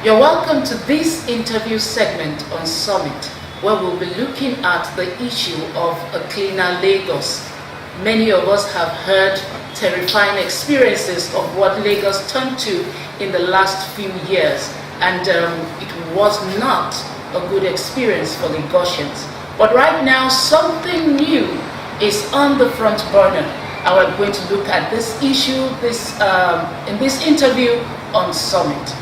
You're welcome to this interview segment on Summit, where we'll be looking at the issue of a cleaner Lagos. Many of us have heard terrifying experiences of what Lagos turned to in the last few years, and it was not a good experience for Lagosians. But right now, something new is on the front burner, and we're going to look at this issue in this interview on Summit.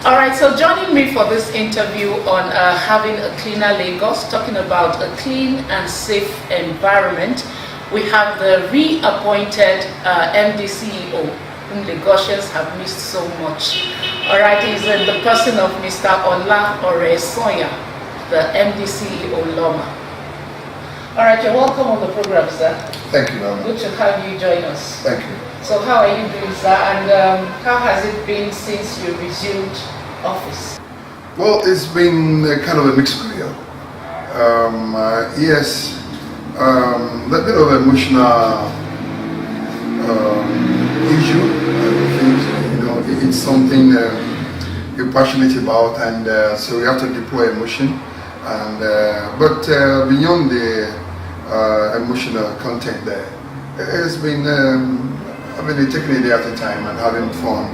All right, so joining me for this interview on having a cleaner Lagos, talking about a clean and safe environment, we have the reappointed MD CEO, whom Lagosians have missed so much. All right, he's in the person of Mr. Olaoresanya, the MD CEO Lawma. All right, you're welcome on the program, sir. Thank you, Lawma. Good to have you join us. Thank you. So how are you doing, sir? And how has it been since you resumed office? Well, it's been kind of a mixed career. Yes, a bit of emotional issue. I think it's something you're passionate about, and so you have to deploy emotion. And but beyond the emotional content, there, it's been. I've been taking a day at a time and having fun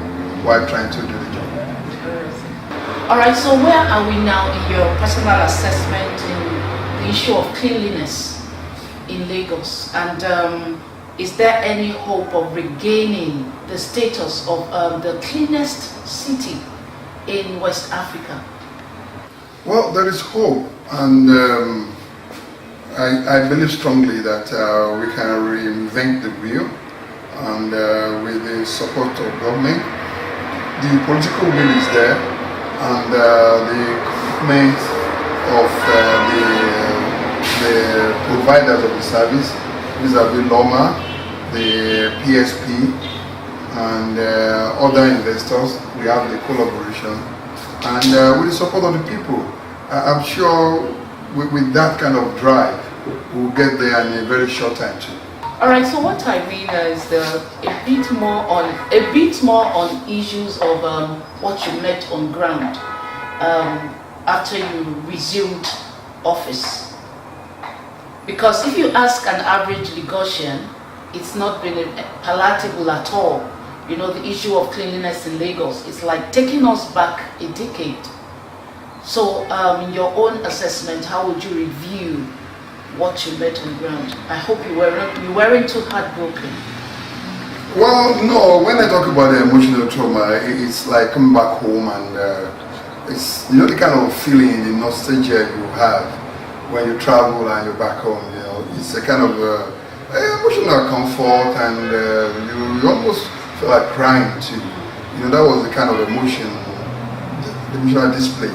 while trying to do the job. All right, so where are we now in your personal assessment in the issue of cleanliness in Lagos? And is there any hope of regaining the status of the cleanest city in West Africa? Well, there is hope, and I believe strongly that we can reinvent the wheel. And with the support of government, the political will is there, and the commitment of the providers of the service, vis-a-vis Lawma, the PSP, and other investors. We have the collaboration, and with the support of the people, I'm sure with that kind of drive, we'll get there in a very short time too. All right. So what I mean is a bit more on issues of what you met on ground after you resumed office. Because if you ask an average Lagosian, it's not been palatable at all. You know, the issue of cleanliness in Lagos, it's like taking us back a decade. So in your own assessment, how would you review what you met on ground? I hope you weren't too heartbroken. Well, no. When I talk about the emotional trauma, it's like coming back home, and it's the kind of feeling, the nostalgia you have when you travel and you're back home. It's a kind of emotional comfort, and you almost feel like crying too. That was the kind of emotion, the emotional display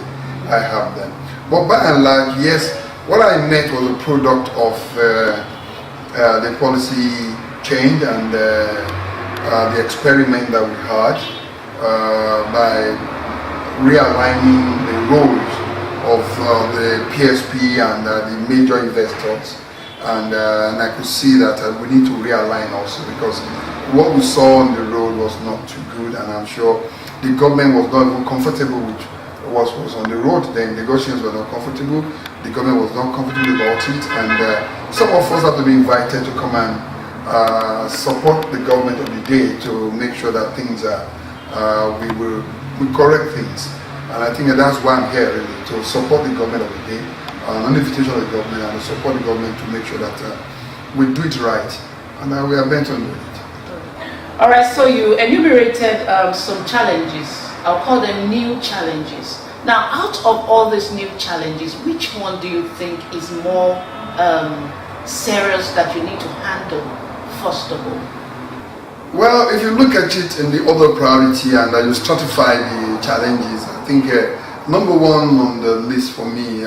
I have then. But by and large, yes. What I met was a product of the policy change and the experiment that we had by realigning the roles of the PSP and the major investors, and I could see that we need to realign also, because what we saw on the road was not too good, and I'm sure the government was not even comfortable with what was on the road. The negotiations were not comfortable. The government was not comfortable about it, and some of us have to be invited to come and support the government of the day to make sure that things we correct things. And I think that's why I'm here, really, to support the government of the day, on the invitation of the government, and to support the government to make sure that we do it right, and we are bent on doing it. All right, so you enumerated some challenges. I'll call them new challenges. Now, out of all these new challenges, which one do you think is more serious that you need to handle first of all? Well, if you look at it in the order of priority and you stratify the challenges, I think number one on the list for me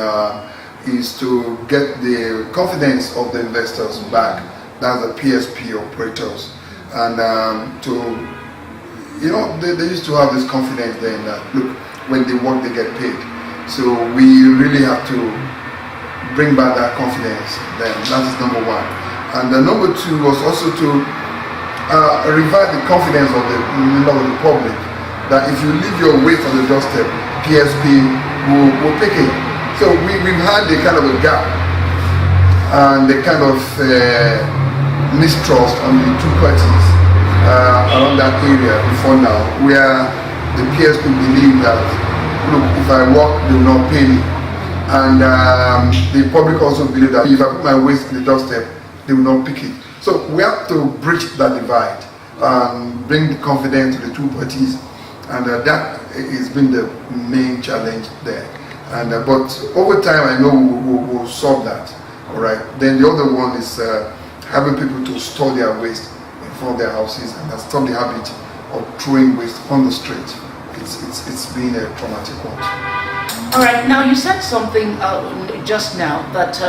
is to get the confidence of the investors back. That's the PSP operators, and they used to have this confidence then that, look, when they work, they get paid. So we really have to bring back that confidence then. That is number one. And number two was also to revive the confidence of the public, that if you leave your weight on the doorstep, PSP will pick it. So we've had a kind of a gap and the kind of mistrust on the two parties around that area before now, where the PSP believe that, look, if I work, they will not pay me. And the public also believe that if I put my waste in the doorstep, they will not pick it. So we have to bridge that divide and bring the confidence to the two parties, and that has been the main challenge there. And but over time, I know we'll solve that. All right. Then the other one is having people to store their waste in front of their houses and stop the habit of throwing waste on the street. It's been a traumatic one. All right. Now you said something just now that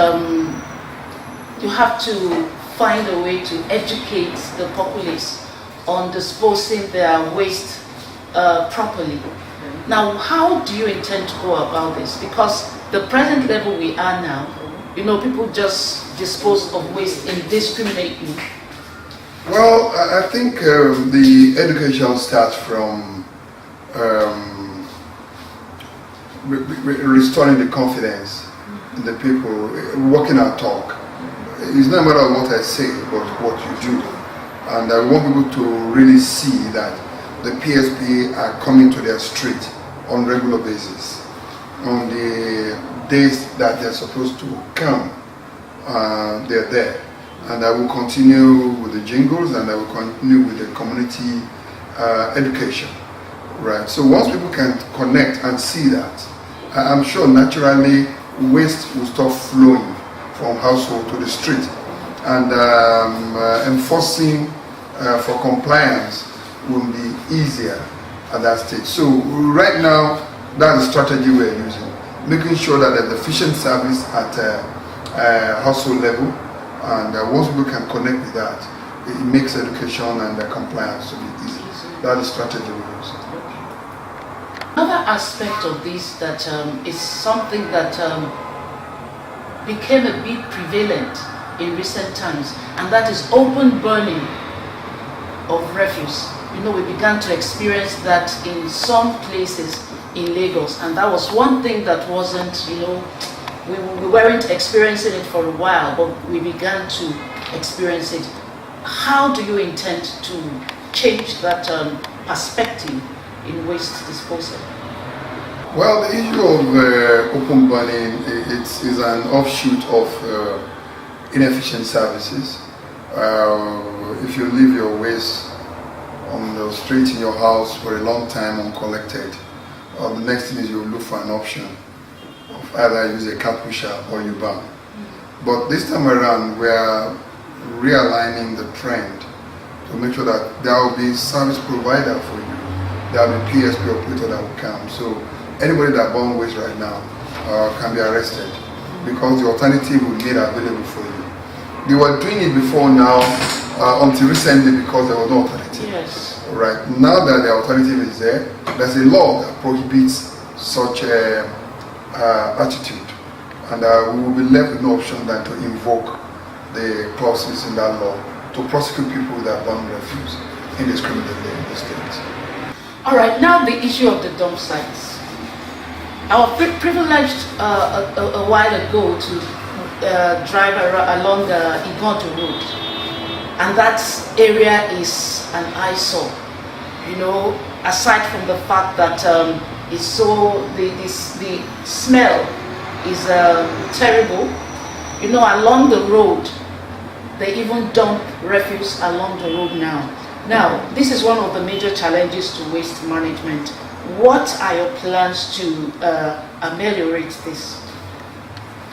you have to find a way to educate the populace on disposing their waste properly. Now, how do you intend to go about this? Because the present level we are now, people just dispose of waste indiscriminately. Well, I think the education starts from restoring the confidence in the people, walking our talk. It's not a matter of what I say, but what you do. And I want people to really see that the PSP are coming to their street on a regular basis. On the days that they're supposed to come, they're there. And I will continue with the jingles, and I will continue with the community education. Right. So once people can connect and see that, I'm sure naturally waste will stop flowing from household to the street, and enforcing for compliance will be easier at that stage. So right now, that's the strategy we're using, making sure that there's efficient service at household level, and once people can connect with that, it makes education and compliance to be easy. That's the strategy we're using. Another aspect of this that is something that became a bit prevalent in recent times, and that is open burning of refuse. We began to experience that in some places in Lagos, and that was one thing that wasn't, we weren't experiencing it for a while, but we began to experience it. How do you intend to change that perspective in waste disposal? Well, the issue of open burning is an offshoot of inefficient services. If you leave your waste on the street in your house for a long time uncollected, the next thing is you look for an option of either use a car pusher or you burn. But this time around, we are realigning the trend to make sure that there will be service provider for you. There will be PSP operator that will come. So anybody that burns waste right now can be arrested, because the alternative will be made available for you. They were doing it before now, until recently, because there was no alternative. Yes. Right. Now that the alternative is there, there's a law that prohibits such attitude, and we will be left with no option than to invoke the clauses in that law to prosecute people that burn refuse indiscriminately in the state. All right, now the issue of the dump sites. I was privileged a while ago to drive along the Igondo Road, and that area is an eyesore. Aside from the fact that it's so the smell is terrible. Along the road, they even dump refuse along the road now. Now, this is one of the major challenges to waste management. What are your plans to ameliorate this?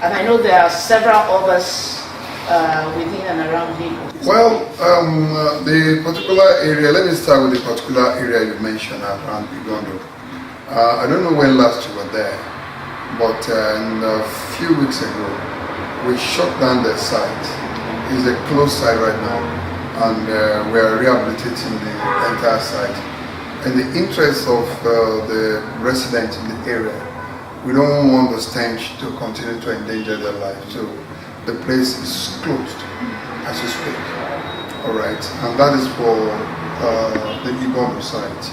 And I know there are several others within and around Lagos. Well, the particular area, let me start with the particular area you mentioned around Igondo. I don't know when last you were there, but a few weeks ago, we shut down the site. It's a closed site right now, and we are rehabilitating the entire site. In the interest of the residents in the area, we don't want the stench to continue to endanger their lives. So the place is closed as we speak. All right, and that is for the Igondo site.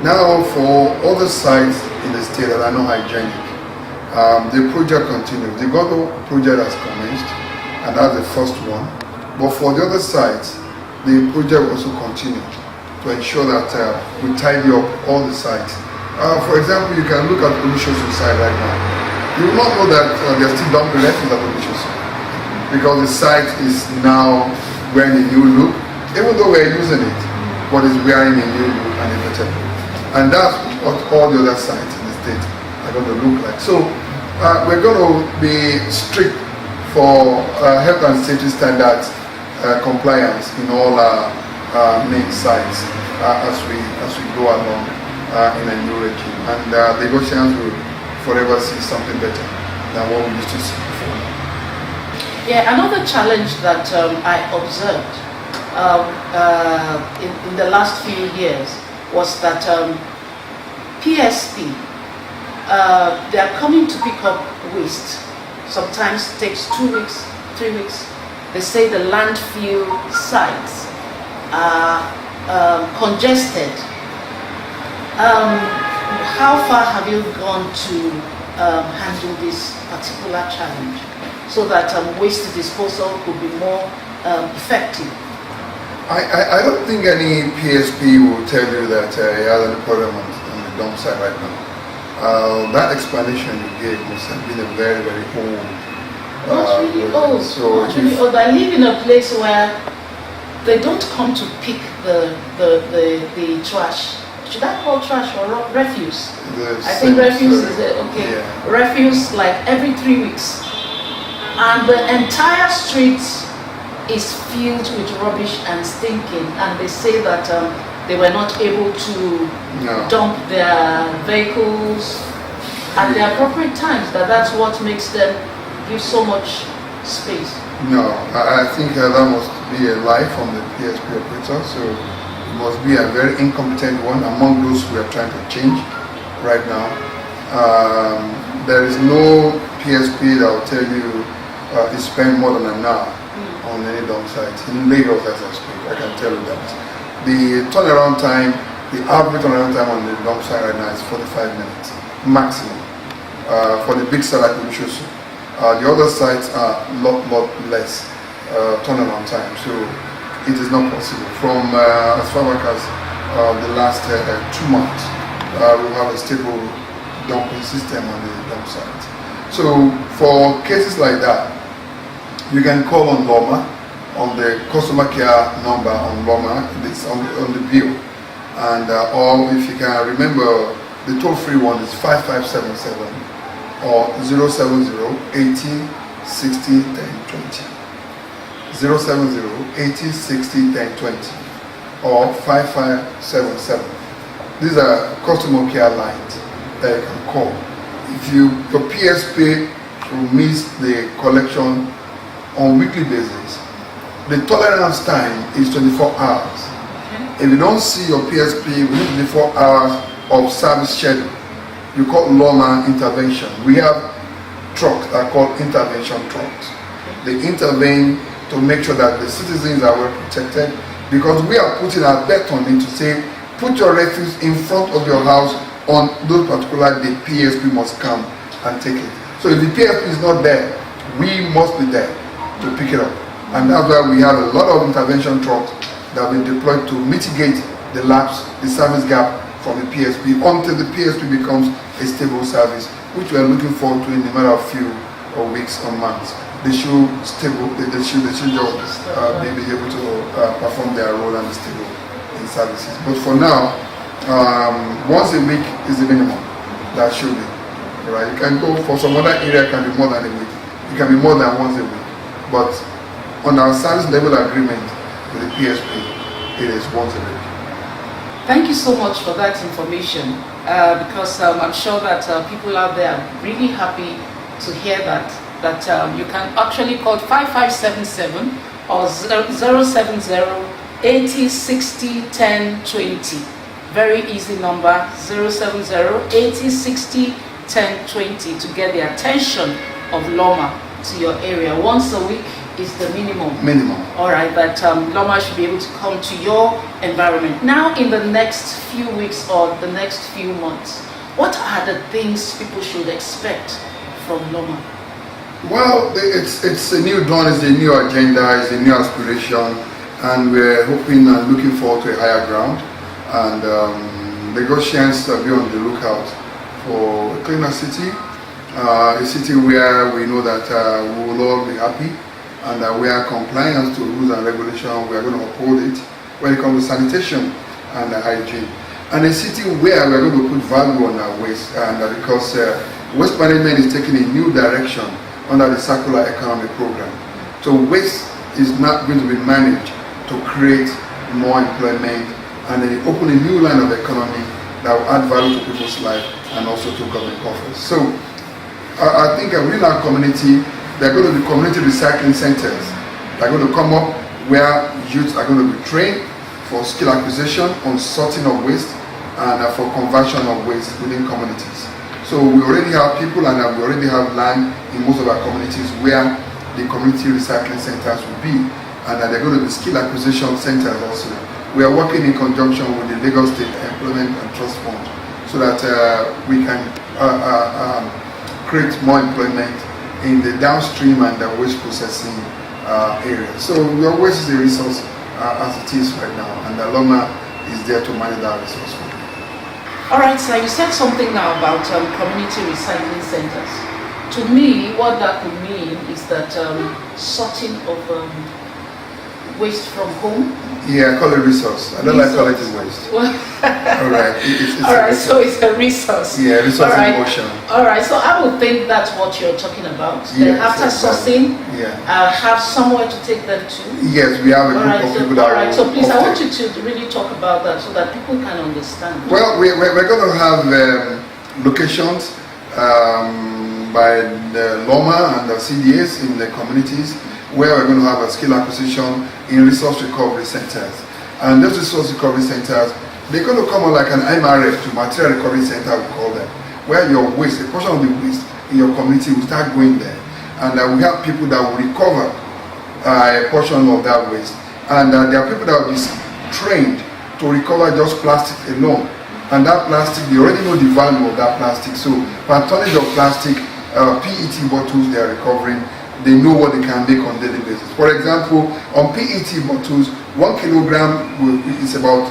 Now, for other sites in the state that are not hygienic, the project continues. The Godo project has commenced, and that's the first one. But for the other sites, the project also continues to ensure that we tidy up all the sites. For example, you can look at Olushosu site right now. You will not know that they're still dumping refuse at Olushosu because the site is now wearing a new look, even though we're using it, but it's wearing a new look and a better look. And that's what all the other sites in the state are going to look like. So we're going to be strict for health and safety standards compliance in all our main sites as we go along in a new regime. And the Lagosians will forever see something better than what we used to see before. Yeah, another challenge that I observed in the last few years was that PSP, they are coming to pick up waste. Sometimes it takes 2 weeks, 3 weeks. They say the landfill sites are congested. How far have you gone to handle this particular challenge so that waste disposal could be more effective? I don't think any PSP will tell you that he has any problem on the dump site right now. That explanation you gave must have been a very, very old. Not really old. So not really old. I live in a place where they don't come to pick the trash. Should I call trash or refuse? I think refuse is okay. Yeah. Refuse like every 3 weeks, and the entire street is filled with rubbish and stinking, and they say that they were not able to dump their vehicles at the appropriate times, that's what makes them give so much space. No, I think that must be a lie from the PSP operator, so it must be a very incompetent one among those we are trying to change right now. There is no PSP that will tell you to spend more than an hour on any dump site. In Lagos, as I speak, I can tell you that. The turnaround time, the average turnaround time on the dump site right now is 45 minutes, maximum, for the big site like Olushosu. The other sites are a lot less turnaround time, so it is not possible. From as far back as the last 2 months, we have a stable dumping system on the dump site. So for cases like that, you can call on Lawma, on the customer care number on Lawma, it's on the bill. And or if you can remember, the toll-free one is 5577 or 070 80 60 1020. 070 80 60 1020 or 5577. These are customer care lines that you can call. If your PSP will miss the collection on weekly basis, the tolerance time is 24 hours. If you don't see your PSP within 24 hours of service schedule, you call Lawma intervention. We have trucks that are called intervention trucks. They intervene to make sure that the citizens are well protected, because we are putting our bet on it to say, put your refuse in front of your house on those particular day. PSP must come and take it. So if the PSP is not there, we must be there to pick it up. And that's why we have a lot of intervention trucks that have been deployed to mitigate the lapse, the service gap from the PSP until the PSP becomes a stable service, which we are looking forward to in a matter of few weeks or months. They should stable. They should just be able to perform their role and be stable in services. But for now, once a week is the minimum. That should be right. You can go for some other area, it can be more than a week. It can be more than once a week. But on our service level agreement with the PSP, it is once a week. Thank you so much for that information, because I'm sure that people out there are really happy to hear that you can actually call 5577 or 070 80 60 1020. Very easy number, 070 80 60 1020, to get the attention of Lawma to your area. Once a week, is the minimum. Minimum. All right, that Lawma should be able to come to your environment. Now, in the next few weeks or the next few months, what are the things people should expect from Lawma? Well, it's a new dawn, it's a new agenda, it's a new aspiration, and we're hoping and looking forward to a higher ground. And the Goshians be on the lookout for a cleaner city, a city where we know that we will all be happy, and where compliance to rules and regulation, we are going to uphold it when it comes to sanitation and hygiene. And a city where we are going to put value on our waste, and because waste management is taking a new direction under the circular economy program. So waste is not going to be managed to create more employment, and then open a new line of economy that will add value to people's life and also to government coffers. So I think within our community, there are going to be community recycling centers that are going to come up where youths are going to be trained for skill acquisition on sorting of waste and for conversion of waste within communities. So we already have people, and we already have land in most of our communities where the community recycling centers will be, and they're going to be skill acquisition centers also. We are working in conjunction with the Lagos State Employment and Trust Fund so that we can create more employment in the downstream and the waste processing area. So your waste is a resource as it is right now, and Lawma is there to manage that resource. All right, so you said something now about community recycling centers. To me, what that could mean is that sorting of waste from home. Yeah, I call it resource. I don't like calling it waste. Well, all right, it's all right, so it's a resource. Yeah, resource all right. in motion. All right, so I would think that's what you're talking about. Then Yes, after sourcing, have somewhere to take them to. Yes, we have a group of people that. All right, so please, I want you to really talk about that so that people can understand. Well, we're going to have locations by the Lawma and the CDAs in the communities where we're going to have a skill acquisition in resource recovery centers. And those resource recovery centers, they're going to come out like an MRF to material recovery center, we call them, where your waste, a portion of the waste in your community will start going there. And we have people that will recover a portion of that waste. And there are people that will be trained to recover just plastic alone. And that plastic, they already know the value of that plastic. So per tonnage of plastic, PET bottles they are recovering, they know what they can make on a daily basis. For example, on PET bottles, 1 kilogram is about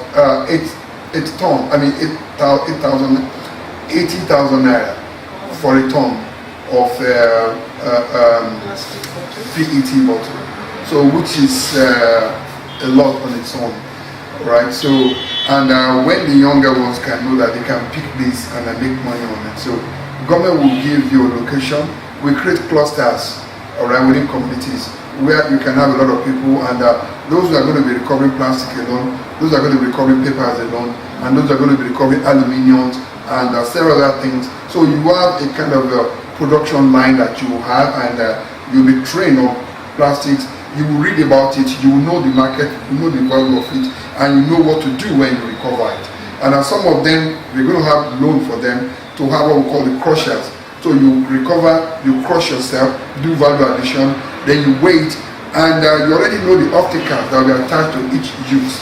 80,000 naira for a ton of PET bottle. So which is a lot on its own, right? So, and when the younger ones can know that they can pick this and make money on it. So government will give you a location. We create clusters around within communities where you can have a lot of people, and those who are going to be recovering plastic alone, those are going to be recovering papers alone, and those are going to be recovering aluminium and several other things. So you have a kind of production line that you have, and you'll be trained on plastics. You will read about it, you will know the market, you know the value of it, and you know what to do when you recover it. And some of them, we're going to have loan for them to have what we call the crushers. So you recover, you crush yourself, do value addition, then you wait, and you already know the off-takers that will be attached to each use.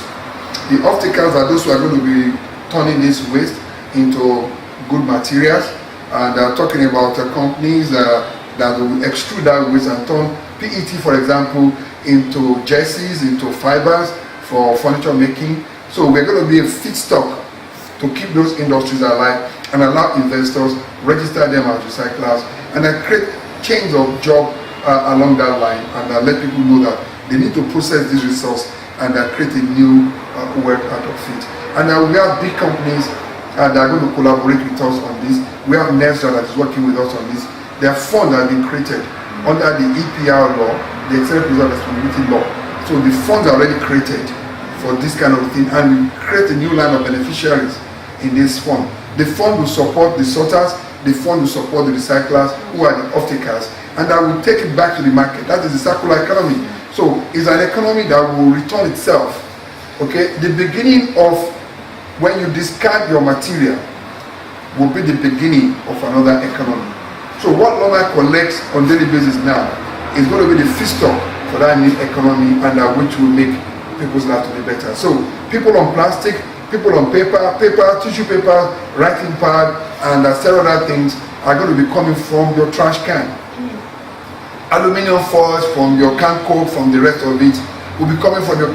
The off-takers are those who are going to be turning this waste into good materials, and talking about companies that will extrude that waste and turn PET, for example, into jerseys, into fibers for furniture making. So we're going to be a feedstock to keep those industries alive and allow investors register them as recyclers, and create change of job along that line, and let people know that they need to process this resource and create a new work out of it. And we have big companies that are going to collaborate with us on this. We have NESRA that is working with us on this. Their fund has been created under the EPR law, the Extended Producer Responsibility law. So the funds are already created for this kind of thing, and we create a new line of beneficiaries in this fund. The fund will support the sorters, the fund will support the recyclers who are the off-takers, and that will take it back to the market. That is the circular economy. So it's an economy that will return itself. Okay, the beginning of when you discard your material will be the beginning of another economy. So what Lawma collects on daily basis now is going to be the feedstock for that new economy, and which will make people's life to be better. So people on plastic, people on paper, tissue paper, writing pad, and several other things are going to be coming from your trash can. Aluminium foils from your can coke, from the rest of it, will be coming from your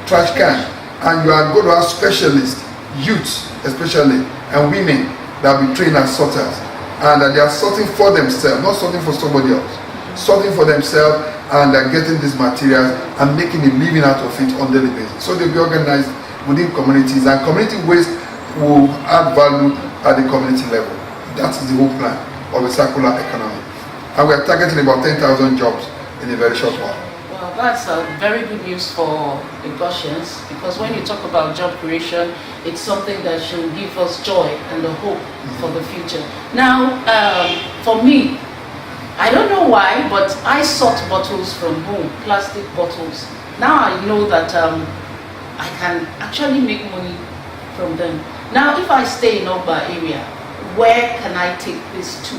trash can. And you are going to have specialists, youths especially, and women that will be trained as sorters. And they are sorting for themselves, not sorting for somebody else. Sorting for themselves, and getting these materials and making a living out of it on a daily basis. So they'll be organized within communities, and community waste will add value at the community level. That is the whole plan of a circular economy. And we are targeting about 10,000 jobs in a very short while. Well, that's very good news for the Goshians, because when you talk about job creation, it's something that should give us joy and the hope for the future. Now, for me, I don't know why, but I sort bottles from home, plastic bottles. Now I know that I can actually make money from them. Now, if I stay in Ogba area, where can I take this to?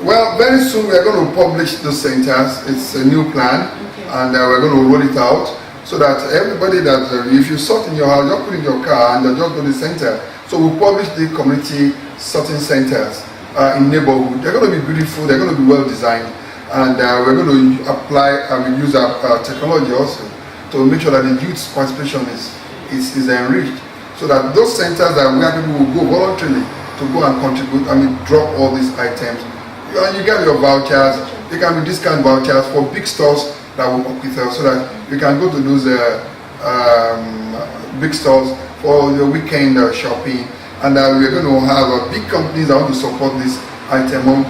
Well, very soon we are going to publish those centers. It's a new plan, okay. And we're going to roll it out so that everybody that, if you sort in your house, just put in your car and just go to the center. So we'll publish the community sorting centers in neighborhood. They're going to be beautiful, they're going to be well designed, and we're going to apply and we use our technology also to make sure that the youth's participation is enriched, so that those centers are where people will go voluntarily to go and contribute, drop all these items. And you get your vouchers. They can be discount vouchers for big stores that will work with us, so that you can go to those big stores for your weekend shopping. And we're going to have big companies that want to support this item on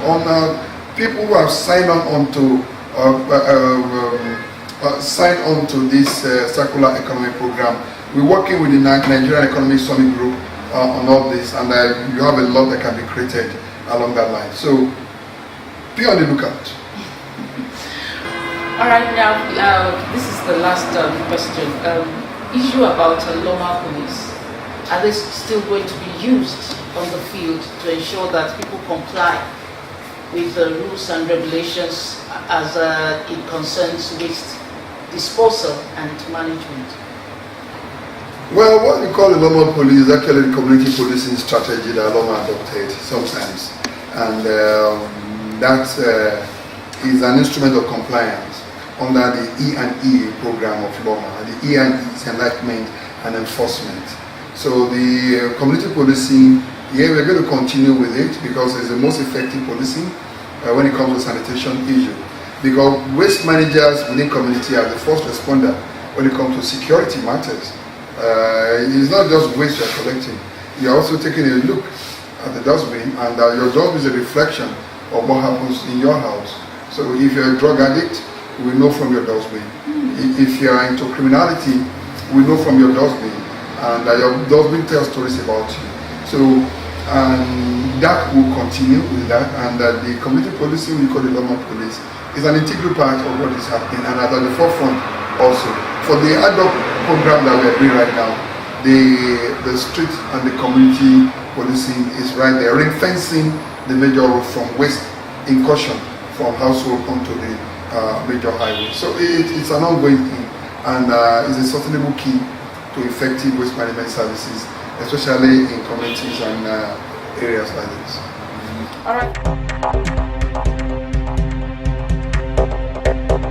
people who have signed on to this circular economy program. We're working with the Nigerian Economic Summit Group on all this, and you have a lot that can be created along that line. So be on the lookout. All right, now this is the last question. Issue about Lawma police. Are they still going to be used on the field to ensure that people comply with the rules and regulations as it concerns waste disposal and management? Well, what we call the Lawma police is actually the community policing strategy that Lawma adopted sometimes, and that is an instrument of compliance under the E&E program of Lawma. The E&E is enlightenment and enforcement. So the community policing, we're going to continue with it because it's the most effective policing when it comes to sanitation issue. Because waste managers within community are the first responder when it comes to security matters. It's not just waste you're collecting. You're also taking a look at the dustbin, and your dustbin is a reflection of what happens in your house. So if you're a drug addict, we know from your dustbin. If you're into criminality, we know from your dustbin. And your dustbin tells stories about you. So that will continue with that. And the community policing we call the Lawma police is an integral part of what is happening, and at the forefront also. For the ad hoc program that we are doing right now, the street and the community policing is right there, ring fencing the major road from waste incursion from household onto the major highway. So it's an ongoing thing, and it's a sustainable key to effective waste management services, especially in communities and areas like this. All right.